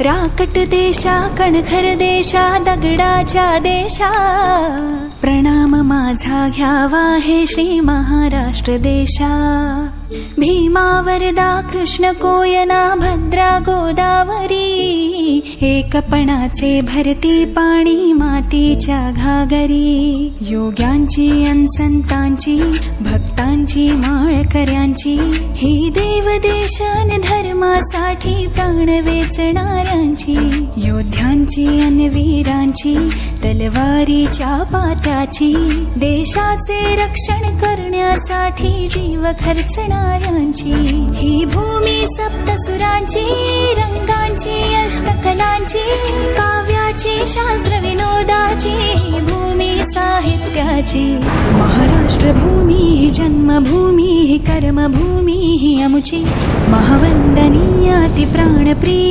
राकट देशा कणखर देशा दगडाच्या देशा प्रणाम माझा घ्यावा हे श्री महाराष्ट्र देशा भीमा वरदा कृष्ण कोयना भद्रा गोदावरी एकपणाचे भरती पाणी मातीच्या घागरी योग्यांची अनसंतांची भक्तांची माळकऱ्यांची ही देवदेशन धर्मासाठी प्राण वेचणाऱ्यांची योद्ध्यांची अनवीरांची तलवारीच्या पाट्याची देशाचे रक्षण करण्यासाठी जीव खर्चणाऱ्यांची ही भूमी सप्तसुरांची रंगांची अष्टकलांची काव्याची शास्त्र विनोदाची ही भूमी साहित्याची महाराष्ट्र भूमी ही जन्मभूमी ही कर्मभूमी ही अमुची महावंदनीय ती प्राणप्रिय